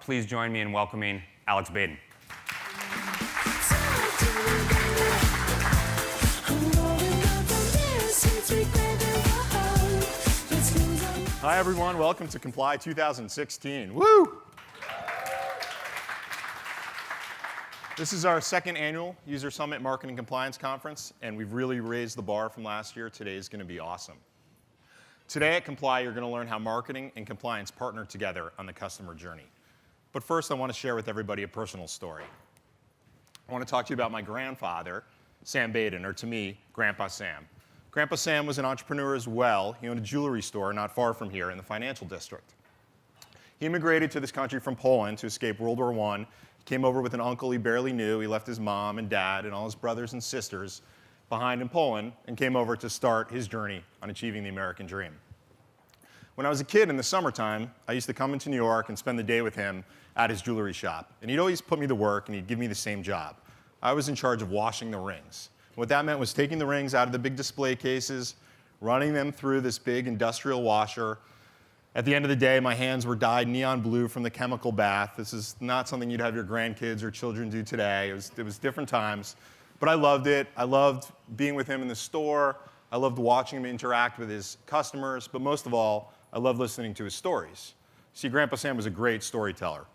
Please join me in welcoming Alex Baydin. Hi, everyone. Welcome to Comply 2016. Woo! This is our second annual User Summit Marketing Compliance Conference, and we've really raised the bar from last year. Today is going to be awesome. Today at Comply, you're going to learn how marketing and compliance partner together on the customer journey. But first, I want to share with everybody a personal story. I want to talk to you about my grandfather, Sam Baydin, or to me, Grandpa Sam. Grandpa Sam was an entrepreneur as well. He owned a jewelry store not far from here in the financial district. He immigrated to this country from Poland to escape World War I. He came over with an uncle he barely knew. He left his mom and dad and all his brothers and sisters behind in Poland and came over to start his journey on achieving the American dream. When I was a kid in the summertime, I used to come into New York and spend the day with him at his jewelry shop. And he'd always put me to work and he'd give me the same job. I was in charge of washing the rings. What that meant was taking the rings out of the big display cases, running them through this big industrial washer. At the end of the day, my hands were dyed neon blue from the chemical bath. This is not something you'd have your grandkids or children do today. It was different times. But I loved it. I loved being with him in the store. I loved watching him interact with his customers. But most of all, I loved listening to his stories. See, Grandpa Sam was a great storyteller.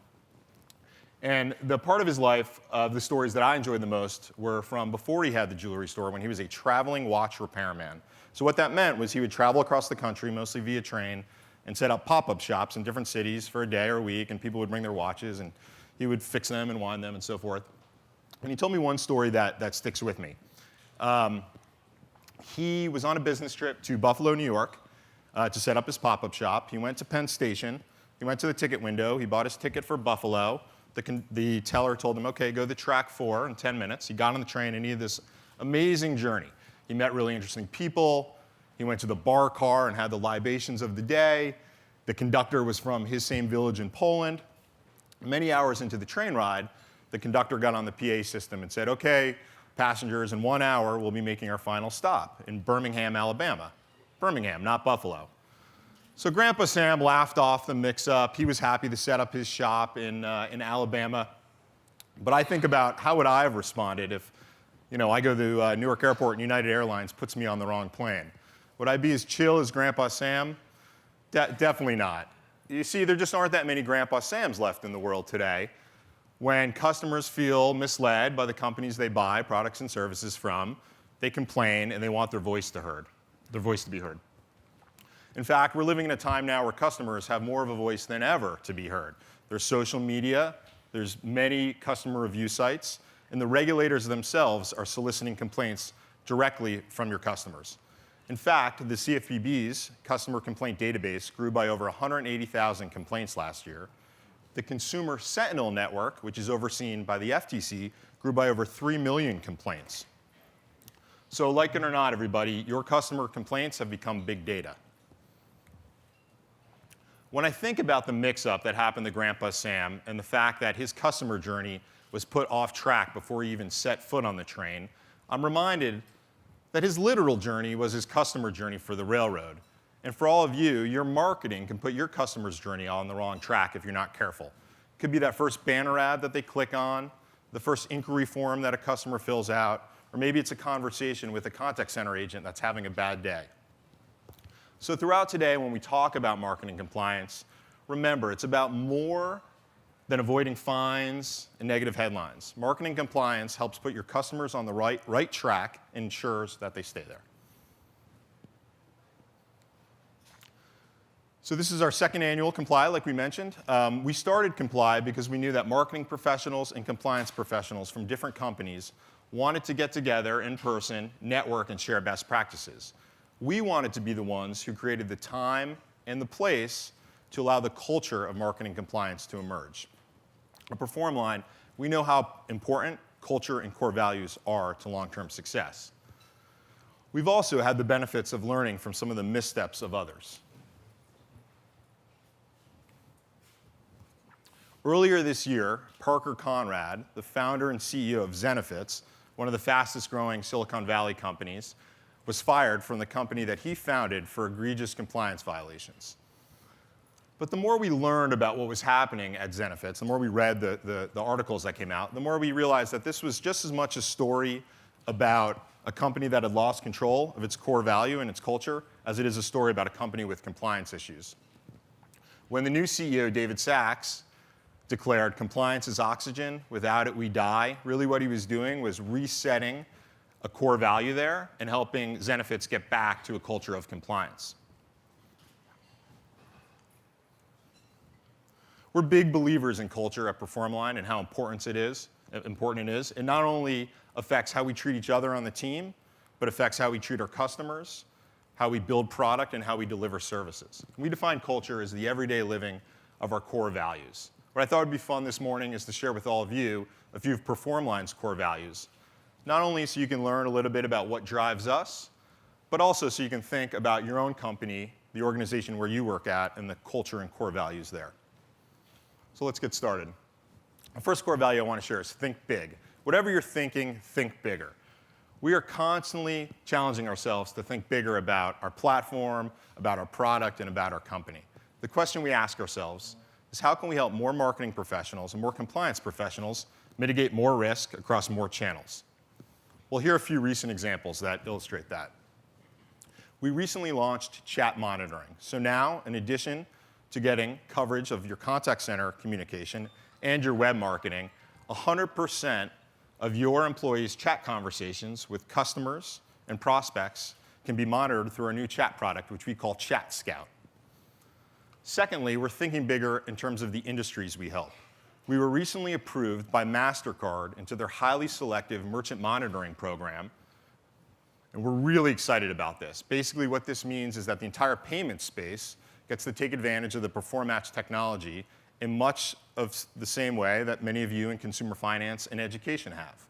And the part of his life, the stories that I enjoyed the most were from before he had the jewelry store, when he was a traveling watch repairman. So what that meant was he would travel across the country, mostly via train, and set up pop-up shops in different cities for a day or a week, and people would bring their watches, and he would fix them and wind them and so forth. And he told me one story that sticks with me. He was on a business trip to Buffalo, New York, to set up his pop-up shop. He went to Penn Station. He went to the ticket window. He bought his ticket for Buffalo. The teller told him, OK, go to track 4 in 10 minutes. He got on the train and he had this amazing journey. He met really interesting people. He went to the bar car and had the libations of the day. The conductor was from his same village in Poland. Many hours into the train ride, the conductor got on the PA system and said, OK, passengers, in 1 hour, we'll be making our final stop in Birmingham, Alabama. Birmingham, not Buffalo. So Grandpa Sam laughed off the mix-up. He was happy to set up his shop in Alabama. But I think about how would I have responded if, I go to Newark Airport and United Airlines puts me on the wrong plane. Would I be as chill as Grandpa Sam? Definitely not. You see, there just aren't that many Grandpa Sams left in the world today. When customers feel misled by the companies they buy products and services from, they complain and they want their voice to be heard. In fact, we're living in a time now where customers have more of a voice than ever to be heard. There's social media, there's many customer review sites, and the regulators themselves are soliciting complaints directly from your customers. In fact, the CFPB's customer complaint database grew by over 180,000 complaints last year. The Consumer Sentinel Network, which is overseen by the FTC, grew by over 3 million complaints. So like it or not, everybody, your customer complaints have become big data. When I think about the mix-up that happened to Grandpa Sam and the fact that his customer journey was put off track before he even set foot on the train, I'm reminded that his literal journey was his customer journey for the railroad. And for all of you, your marketing can put your customer's journey on the wrong track if you're not careful. It could be that first banner ad that they click on, the first inquiry form that a customer fills out, or maybe it's a conversation with a contact center agent that's having a bad day. So throughout today, when we talk about marketing compliance, remember, it's about more than avoiding fines and negative headlines. Marketing compliance helps put your customers on the right track and ensures that they stay there. So this is our second annual Comply, like we mentioned. We started Comply because we knew that marketing professionals and compliance professionals from different companies wanted to get together in person, network, and share best practices. We wanted to be the ones who created the time and the place to allow the culture of marketing compliance to emerge. At PerformLine, we know how important culture and core values are to long-term success. We've also had the benefits of learning from some of the missteps of others. Earlier this year, Parker Conrad, the founder and CEO of Zenefits, one of the fastest growing Silicon Valley companies, was fired from the company that he founded for egregious compliance violations. But the more we learned about what was happening at Zenefits, the more we read the articles that came out, the more we realized that this was just as much a story about a company that had lost control of its core value and its culture as it is a story about a company with compliance issues. When the new CEO, David Sachs, declared compliance is oxygen, without it we die, really what he was doing was resetting a core value there and helping Zenefits get back to a culture of compliance. We're big believers in culture at PerformLine and how important it is. It not only affects how we treat each other on the team, but affects how we treat our customers, how we build product, and how we deliver services. We define culture as the everyday living of our core values. What I thought would be fun this morning is to share with all of you a few of PerformLine's core values, not only so you can learn a little bit about what drives us, but also so you can think about your own company, the organization where you work at, and the culture and core values there. So let's get started. The first core value I want to share is think big. Whatever you're thinking, think bigger. We are constantly challenging ourselves to think bigger about our platform, about our product, and about our company. The question we ask ourselves is how can we help more marketing professionals and more compliance professionals mitigate more risk across more channels? Well, here are a few recent examples that illustrate that. We recently launched chat monitoring. So now, in addition to getting coverage of your contact center communication and your web marketing, 100% of your employees' chat conversations with customers and prospects can be monitored through our new chat product, which we call Chat Scout. Secondly, we're thinking bigger in terms of the industries we help. We were recently approved by MasterCard into their highly selective merchant monitoring program, and we're really excited about this. Basically, what this means is that the entire payment space gets to take advantage of the PerformMatch technology in much of the same way that many of you in consumer finance and education have.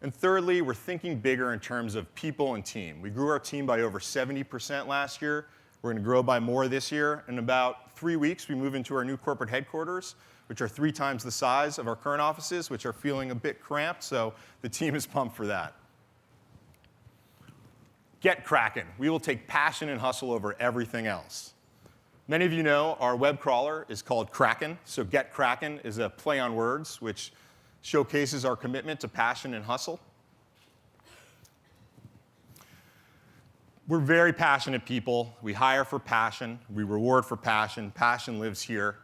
And thirdly, we're thinking bigger in terms of people and team. We grew our team by over 70% last year. We're going to grow by more this year. In about 3 weeks, we move into our new corporate headquarters, which are 3 times the size of our current offices, which are feeling a bit cramped, so the team is pumped for that. Get cracking. We will take passion and hustle over everything else. Many of you know our web crawler is called Kraken, so Get Kraken is a play on words which showcases our commitment to passion and hustle. We're very passionate people. We hire for passion. We reward for passion. Passion lives here.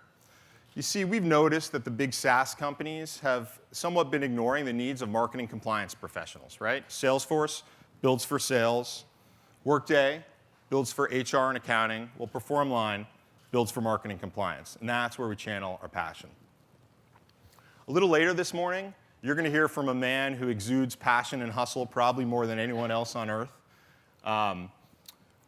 You see, we've noticed that the big SaaS companies have somewhat been ignoring the needs of marketing compliance professionals, right? Salesforce builds for sales. Workday builds for HR and accounting. Well, PerformLine builds for marketing compliance, and that's where we channel our passion. A little later this morning, you're going to hear from a man who exudes passion and hustle probably more than anyone else on earth.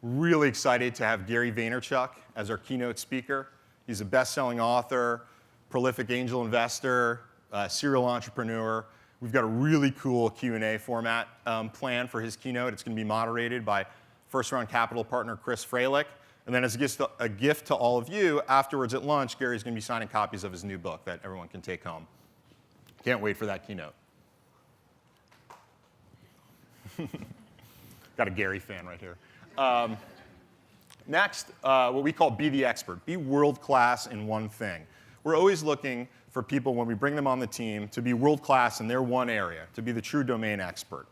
Really excited to have Gary Vaynerchuk as our keynote speaker. He's a best-selling author, prolific angel investor, serial entrepreneur. We've got a really cool Q&A format planned for his keynote. It's going to be moderated by first-round capital partner Chris Freilich. And then as a gift to all of you, afterwards at lunch, Gary's going to be signing copies of his new book that everyone can take home. Can't wait for that keynote. Got a Gary fan right here. Next, what we call be the expert. Be world-class in one thing. We're always looking for people, when we bring them on the team, to be world-class in their one area, to be the true domain expert.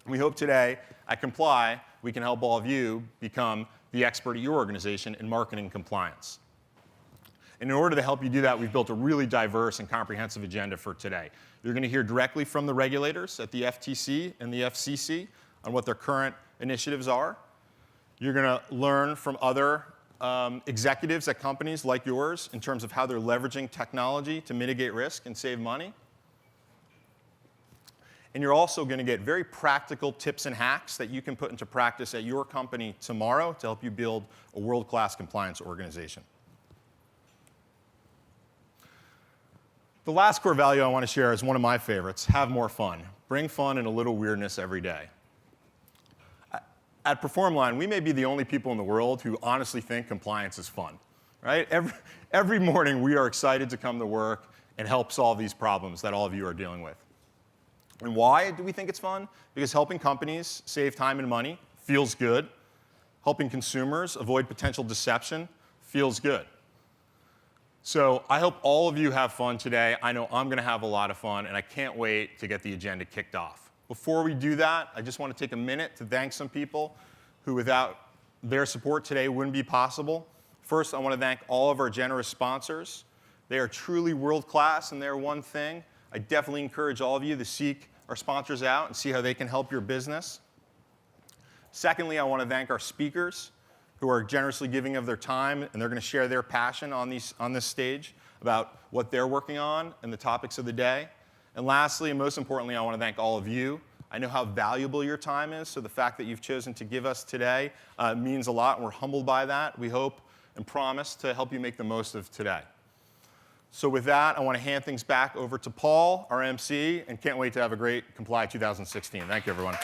We hope today at Comply, we can help all of you become the expert at your organization in marketing compliance. And in order to help you do that, we've built a really diverse and comprehensive agenda for today. You're going to hear directly from the regulators at the FTC and the FCC on what their current initiatives are. You're going to learn from other executives at companies like yours in terms of how they're leveraging technology to mitigate risk and save money. And you're also going to get very practical tips and hacks that you can put into practice at your company tomorrow to help you build a world-class compliance organization. The last core value I want to share is one of my favorites: have more fun. Bring fun and a little weirdness every day. At PerformLine, we may be the only people in the world who honestly think compliance is fun, right? Every morning, we are excited to come to work and help solve these problems that all of you are dealing with. And why do we think it's fun? Because helping companies save time and money feels good. Helping consumers avoid potential deception Feels good. So I hope all of you have fun today. I know I'm going to have a lot of fun, and I can't wait to get the agenda kicked off. Before we do that, I just want to take a minute to thank some people who, without their support today, wouldn't be possible. First, I want to thank all of our generous sponsors. They are truly world-class in their one thing. I definitely encourage all of you to seek our sponsors out and see how they can help your business. Secondly, I want to thank our speakers who are generously giving of their time, and they're going to share their passion on this stage about what they're working on and the topics of the day. And lastly, and most importantly, I want to thank all of you. I know how valuable your time is, so the fact that you've chosen to give us today means a lot, and we're humbled by that. We hope and promise to help you make the most of today. So with that, I want to hand things back over to Paul, our MC, and can't wait to have a great Comply 2016. Thank you, everyone.